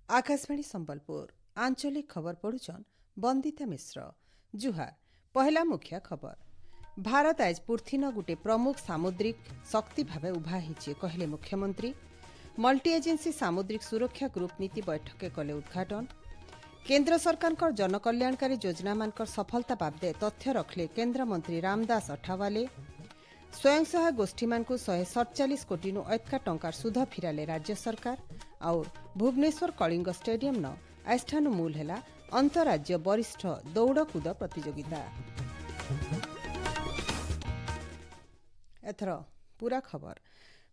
आकाशवाणी संबलपुर आंचलिक खबर पढ़ुचन बंदिता मिश्र। जुहार पहला मुख्य खबर। भारत आज पूर्थिन गोटे प्रमुख सामुद्रिक शक्ति भाव उभा होइछे कहले मुख्यमंत्री। मल्टी एजेंसी सामुद्रिक सुरक्षा ग्रुप नीति बैठक कले उद्घाटन। केन्द्र सरकार जनकल्याणकारी योजना मानकर सफलता बाबदे तथ्य रखले केन्द्र मंत्री रामदास अठावाले। स्वयं सहायक गोष्ठी मानकु 147 कोटी अधिका टंकार सुध फिराले राज्य सरकार। और भुवनेश्वर कलिंग स्टेडियम न आस्थानु मूल है अंतरराज्य वरिष्ठ दौड़कूद प्रतियोगिता। एथर पूरा खबर।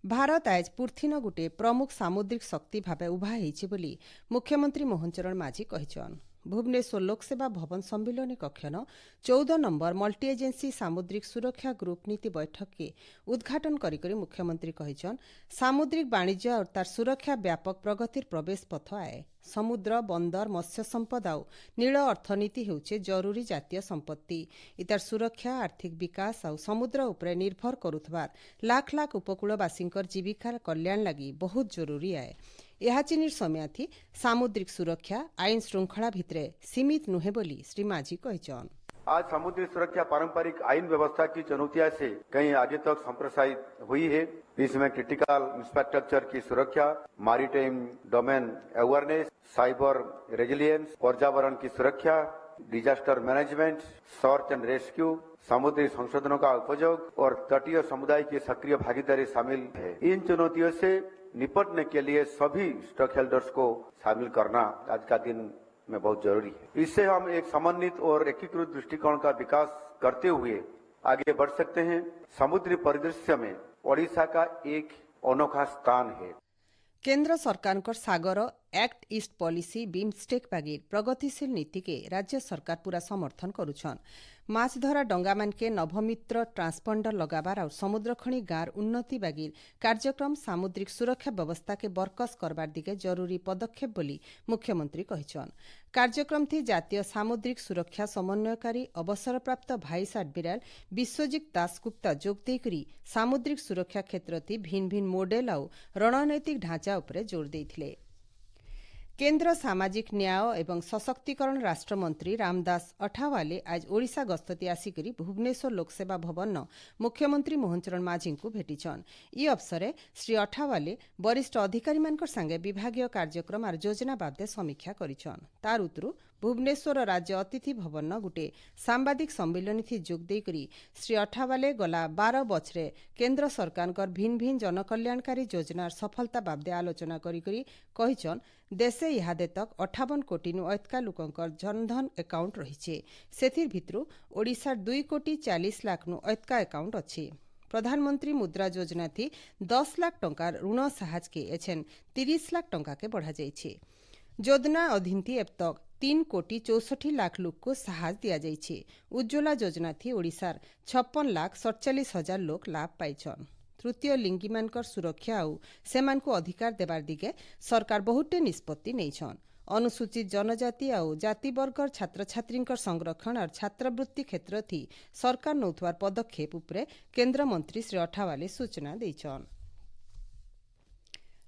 भारत आज पूर्थिन गोटे प्रमुख सामुद्रिक शक्ति भाव उभा होइछि बोली मुख्यमंत्री मोहन चरण माझी कहिछन। भुवनेश्वर लोकसेवा भवन सम्मिलनी कक्षन 14 नंबर मल्टी एजेंसी सामुद्रिक सुरक्षा ग्रुप नीति बैठक के उद्घाटन करी मुख्यमंत्री कहिछन सामुद्रिक वाणिज्य और तार सुरक्षा व्यापक प्रगतिर प्रवेश पथ आए। समुद्र बंदर मत्स्य संपदा और नील अर्थनीति हेउछे जरूरी जातीय संपत्ति। इतार सुरक्षा आर्थिक विकास और समुद्र उपरे निर्भर करुथबार लाख लाख उपकूलवासींकर जीविकार कल्याण लगी बहुत जरूरी आए। यह चिनिर समय थी सामुद्रिक सुरक्षा आईन श्रृंखला भितरे सीमित नुहे बोली श्री माझी कहिछन। आज समुद्री सुरक्षा पारंपरिक आईन व्यवस्था की चुनौतियां से कहीं आगे तक संप्रसारित हुई है। इसमें क्रिटिकल इंफ्रास्ट्रक्चर की सुरक्षा, maritime domain awareness, cyber resilience, पर्यावरण की सुरक्षा, disaster management, search and rescue, समुद्री संशोधनों का उपयोग और तटीय समुदाय की सक्रिय भागीदारी शामिल है। इन चुनौतियों से निपटने के लिए सभी स्टेक होल्डर्स को शामिल करना आज का दिन में बहुत जरूरी है। इससे हम एक समन्वित और एकीकृत दृष्टिकोण का विकास करते हुए आगे बढ़ सकते हैं। समुद्री परिदृश्य में ओडिशा का एक अनोखा स्थान है। केन्द्र सरकार सागर एक्ट ईस्ट पॉलिसी बिमस्टेक बागीर प्रगतिशील नीति के राज्य सरकार पूरा समर्थन करुछन। माछ धरा डंगा मानके नवमित्र ट्रांसपंडर लगाबार और समुद्र खणी गार उन्नति बागीर कार्यक्रम सामुद्रिक सुरक्षा व्यवस्था के बरकस करबार दिगे जरूरी पदक्षेप बोली मुख्यमंत्री कहिछन। कार्यक्रम थी जातीय सामुद्रिक सुरक्षा समन्वयकारी अवसरप्राप्त भाइस एडमिराल विश्वजित दासगुप्ता जोगदेई करी सामुद्रिक सुरक्षा क्षेत्र थी भिन्न भिन्न मॉडेल और रणनैतिक ढांचा उपरे जोर देइथिले। केन्द्र सामाजिक न्याय एवं सशक्तिकरण राष्ट्रमंत्री रामदास अठावाले आज ओडिशा गस्तती आसिकरी भुवनेश्वर लोकसेवा भवन न मुख्यमंत्री मोहन चरण माझी को भेटिछन। ई अवसरे श्री अठावाले वरिष्ठ अधिकारी मानकर संगे विभागीय कार्यक्रम और योजना बाबदे समीक्षा करिछन। तार उतरु भुवनेश्वर राज्य अतिथि भवन न गुटे सांबादिक सम्मेलन थी जोगदेई करी श्री अठावाले गला 12 बछरे केन्द्र सरकार भिन्न भिन्न जनकल्याणकारी योजनार सफलता बाबदे आलोचना करी कहिछन देशे इहादे तक 58 कोटी अधिका लोकंकर जनधन एकाउंट रहिछे। सेथिर भितरु ओडिशार 2 कोटी 40 लाख अधिका एकाउंट अछि। प्रधानमंत्री मुद्रा योजना थी 10 लाख टंकार ऋण साहाज के एछेन 30 लाख टंका के बढ़ा जाइछे। योजना अधीन थी अब तक 3 कोटी 64 लाख लोक को साहाज दिया जाइछे। उज्ज्वला योजना थी ओडिशार 56 लाख 47 हजार लोक लाभ पाइछन। तृतीय लिंगी मानकर सुरक्षा और सेमानकु अधिकार देवार दिगे सरकार बहुटे निष्पत्ति नैछन। अनुसूचित जनजाति और जातिवर्गर छात्र छात्री संरक्षण और छात्रवृत्ति क्षेत्र थी सरकार नौथवार पदक्षेप उपरे केन्द्र मंत्री श्री अठावाले सूचना देइछन।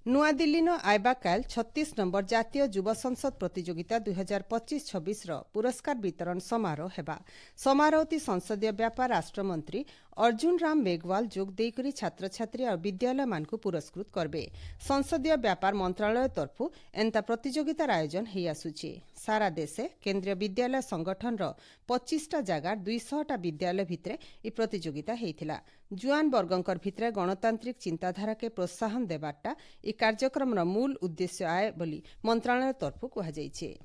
नुआदिल्ली न आइबा काल 36 नंबर जातीय युवा संसद प्रतियोगिता 2025-26 पुरस्कार वितरण समारोह हेबा। समारोहती संसदीय व्यापार राष्ट्रमंत्री अर्जुन राम मेघवाल जोग देकरी छात्र छात्री और विद्यालय मानकु पुरस्कृत करबे। संसदीय व्यापार मंत्रालय तरफु एंता प्रतियोगितार आयोजन हेई आसुछि। सारा देशे केंद्रीय विद्यालय संगठन 25टा जगार 200टा विद्यालय भितरे ई प्रतियोगिता हेइथिला। जुआन वर्गंकर भितरे गणतांत्रिक चिंताधारा के प्रोत्साहन देबाटा ई कार्यक्रम मूल उद्देश्य आए बोली मंत्रालय तरफु कहुଯାଇଛି।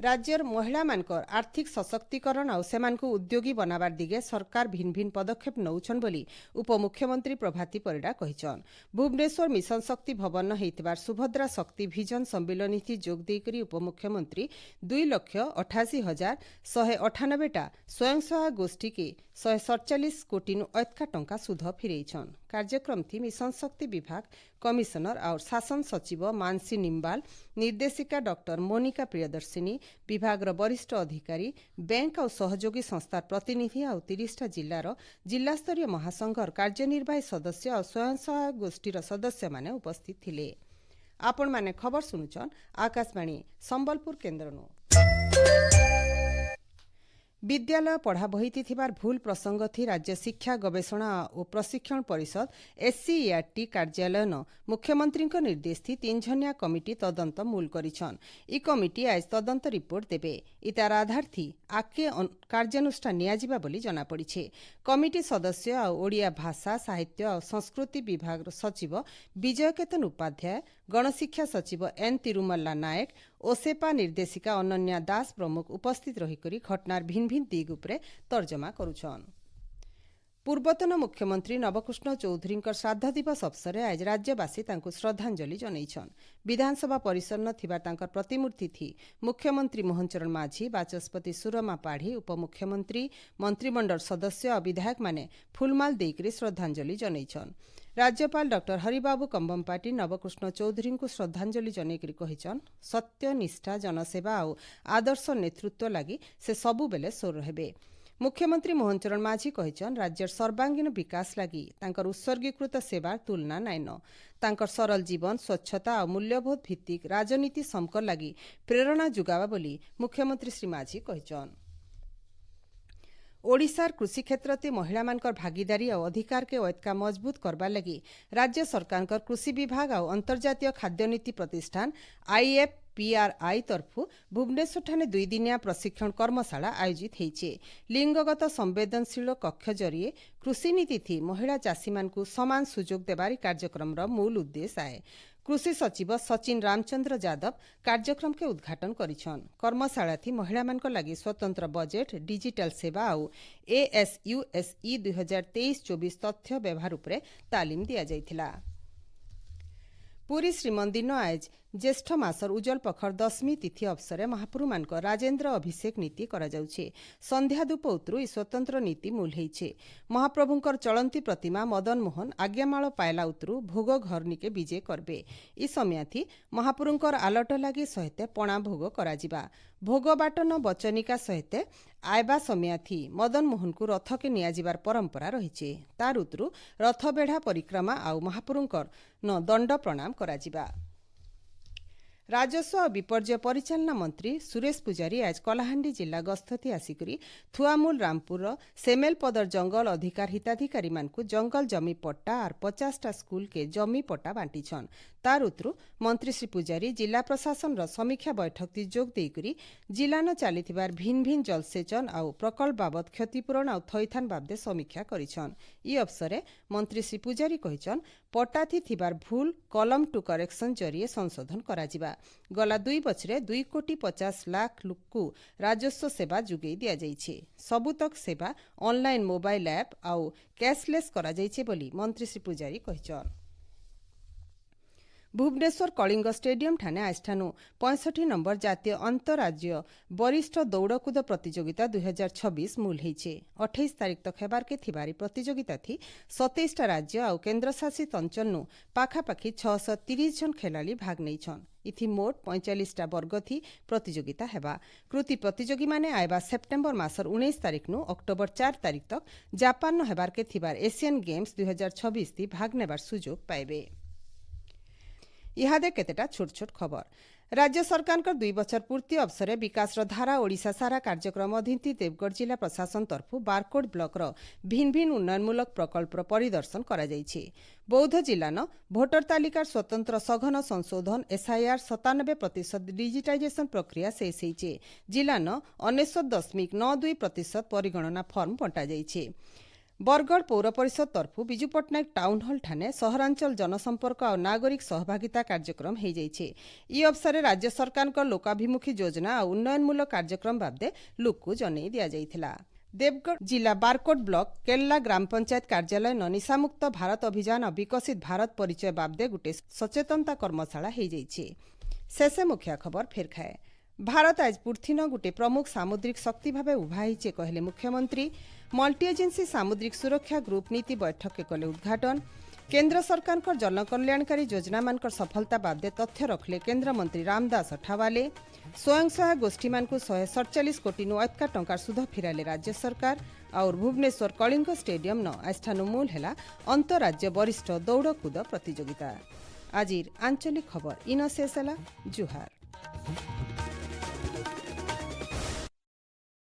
राज्यर महिला मानकर आर्थिक सशक्तिकरण और सेमानकु उद्योगी बनाबार दिगे सरकार भिन्न भिन्न पदक्षेप नौछन बोली उपमुख्यमंत्री प्रभाती परिडा कहिछन। भुवनेश्वर मिशन शक्ति भवन न हेइतबार सुभद्रा शक्ति विजन सम्मेलन थी जोग देई करी उपमुख्यमंत्री 2,88,198टा स्वयं सहायक गोष्ठी के 147 कोटी अधिका टंका सुध फिरेइछन। कार्यक्रम थी मिशन शक्ति विभाग कमिशनर और शासन सचिव मानसी निम्बाल, निर्देशिका डॉक्टर मोनिका प्रियदर्शिनी, विभाग वरिष्ठ अधिकारी, बैंक और सहयोगी संस्था प्रतिनिधि और 30टा जिल्लार जिल्लास्तरीय महासंघर कार्यनिर्वाही सदस्य और स्वयं सहायक गोष्ठीर सदस्य माने उपस्थित थिले। आपण माने खबर सुनुचन आकाशवाणी संबलपुर केन्द्रनु। विद्यालय पढ़ा बहिति थिबार भूल प्रसंग थी राज्य शिक्षा गवेषणा और प्रशिक्षण परिषद SCERT कार्यालय न मुख्यमंत्री निर्देश थी 3 जनिया कमिटी तदंत मूल करिछन। इ कमिटी आज तदंत रिपोर्ट देबे। इतार आधार थी आके कार्यानुष्ठान नियाजिबा बोली जना पड़िछे। कमिटी सदस्य आ ओडिया भाषा साहित्य और संस्कृति विभाग सचिव विजय केतन उपाध्याय, गणशिक्षा सचिव N तिरुमल्ला नायक, ओसेपा निर्देशिका अनन्या दास प्रमुख उपस्थित रहिकरी घटनार भिन्न भिन्न दिग उपरे तर्जमा करुछन। पूर्वतन मुख्यमंत्री नवकृष्ण चौधरी श्राद्ध दिवस अवसर आज राज्यवासी तांको श्रद्धांजलि जनैछन। विधानसभा परिसर न थिबा तांकर प्रतिमूर्ति थी मुख्यमंत्री मोहनचरण माझी, बाचस्पति सुरमा पाढ़ी, उपमुख्यमंत्री, मंत्रिमंडल सदस्य और विधायक माने फुलमाल देकरी श्रद्धांजलि जनैछन। राज्यपाल डॉक्टर हरिबाबू कंबमपाटी नवकृष्ण चौधरी को श्रद्धांजलि जनैकरी कहिछन सत्य निष्ठा जनसेवा और आदर्श नेतृत्व लागि से सबु बेले सोर रहबे। मुख्यमंत्री मोहनचरण माझी कहिछन राज्यर सर्वांगीण विकास लागि तांकर उत्सर्गीकृत सेवार तुलना नाइन। तांकर सरल जीवन स्वच्छता और मूल्यबोध भित्तिक राजनीति समकर लागि प्रेरणा जुगावा बोली मुख्यमंत्री श्री माझी कहिछन। ओडिशार कृषि क्षेत्रते महिला मानकर भागीदारी और अधिकार के ओएतका मजबूत करबा लगी राज्य सरकार कृषि विभाग और अंतर्जातीय खाद्य नीति प्रतिष्ठान IFPRI तरफु भुवनेश्वर ठाने 2 दिनिया प्रशिक्षण कर्मशाला आयोजित होइछे। लिंगगत संवेदनशील कक्ष जरिए कृषि नीति थी महिला चाषी मानकु समान सुजोग देबारी कार्यक्रम मूल उद्देश्य आए। कृषि सचिव सचिन रामचंद्र यादव कार्यक्रम के उद्घाटन करिछन। कर्मशाला थी महिला मानक लागि स्वतंत्र बजेट, डिजिटल सेवा और ASUSE 2023-24 तथ्य व्यवहार उपरे तालीम दिया जाइथिला। पुरी श्रीमंदिर न आज ज्येष्ठ मासर उज्जवल पखर दशमी तिथि अवसर महाप्रभु मानक राजेन्द्र अभिषेक नीति करा जाउछे। संध्या धूप उतरु इ स्वतंत्र नीति मूल हेइछे। महाप्रभुंकर चलंती प्रतिमा मदन मोहन आज्ञामाल पायला उतरु भोग घर निके विजय करबे। इ समय थी महाप्रभुंकर आलट लागि सहित पणा भोग कराजिबा। भोग बाटन बचनिका सहित आयबा समय थी मदन मोहन को रथ के नियाजिबार परंपरा रहिछे। तार उतरु रथ बेढ़ा परिक्रमा आउ महाप्रभुंकर न दंड प्रणाम कराजिबा। राजस्व और विपर्यय परिचालना मंत्री सुरेश पुजारी आज कलाहांडी जिला गस्तथी आसिकरी थुआमूल रामपुर सेमेलपदर जंगल अधिकार हिताधिकारी मानकु जंगल जमी पट्टा और 50टा स्कूल के जमी पट्टा बांटीछन। तार उतरु मंत्री श्री पुजारी जिला प्रशासन र समीक्षा बैठक ती जोग देकरी जिला न चालिथिबार भिन्न भिन्न जलसेचन और प्रकल्प बाबद क्षतिपूरण और थैथान बाबदे समीक्षा करिछन। इ अवसरे मंत्री श्री पुजारी कहिछन पट्टा थी थिबार भूल कलम टू करेक्शन जरिए संशोधन कराजिबा। गला 2 बछरे 2,50,00,000 लोककु राजस्व सेवा जुगेई दिया जाइछे। सबुतक सेवा ऑनलाइन मोबाइल ऐप और कैशलेस करा जाइछे बोली मंत्री श्री पुजारी कहिछन। भुवनेश्वर कलिंग स्टेडियम ठाने आजठानु 65 नंबर जातीय अंतरराज्य वरिष्ठ दौड़कूद प्रतियोगिता 2026 मूल हेइछे। 28 तारिख तक हेबार के थिबारी प्रतियोगिता थी 27टा राज्य और केन्द्रशासित अंचल पाखापाखि 630 जन खेलाड़ी भाग नैछन। इथि मोट 45टा वर्ग थी प्रतियोगिता हेबा। कृति प्रतियोगी माने आयबा सेप्टेम्बर मासर 19 तारिख नु अक्टोबर 4 तारिख तक जापान न हेबार के थिबार एशियन गेम्स 2026 थी भाग नेबार सुजोग पाइबे। इहादे केतेटा छोट छोट खबर। राज्य सरकार 2 बछर पूर्ति अवसर विकास धारा ओडिशा सारा कार्यक्रम अधीन देवगढ़ जिला प्रशासन तरफु बारकोड ब्लॉक भिन्न भिन्न उन्नयनमूलक प्रकल्प परिदर्शन करा जाइछे। बौद्ध जिला न भोटर तालिकार स्वतंत्र सघन संशोधन SIR 97% डिजिटाइजेशन प्रक्रिया शेष होइछे। जिला न 99.92% परिगणना फर्म बंटा जाइछे। बरगढ़ पौर परिषद तरफु विजु पट्टनायक टाउन हॉल ठाने सहरांचल जनसंपर्क और नागरिक सहभागिता कार्यक्रम हो जाइछे। इ अवसर राज्य सरकार लोकाभिमुखी योजना और उन्नयनमूलक कार्यक्रम बाबदे लोककु जनै दिया जाइथिला। देवगढ़ जिला बारकोड ब्लॉक केल्ला ग्राम पंचायत कार्यालय न निशामुक्त भारत अभियान और विकसित भारत परिचय बाबदे गुटे सचेतनता कर्मशाला हो जाइछे। शेषे मुख्य खबर फेर खाए। भारत आज पूर्थिन गुटे प्रमुख सामुद्रिक शक्ति भावे उभा होइछे कहले मुख्यमंत्री। मल्टी एजेंसी सामुद्रिक सुरक्षा ग्रुप नीति बैठक के कले उद्घाटन। केन्द्र सरकार जनकल्याणकारी योजना मानकर सफलता बाबदे तथ्य रखले केन्द्र मंत्री रामदास अठावाले। स्वयं सहायक गोष्ठी मानकु 147 कोटी नु अतका टंकार सुध फिराले राज्य सरकार। और भुवनेश्वर कलिंग स्टेडियम न आस्थानु मूल हेला अंतरराज्य वरिष्ठ दौड़कूद प्रतियोगिता। आजिर आंचलिक खबर इन शेष जुहार।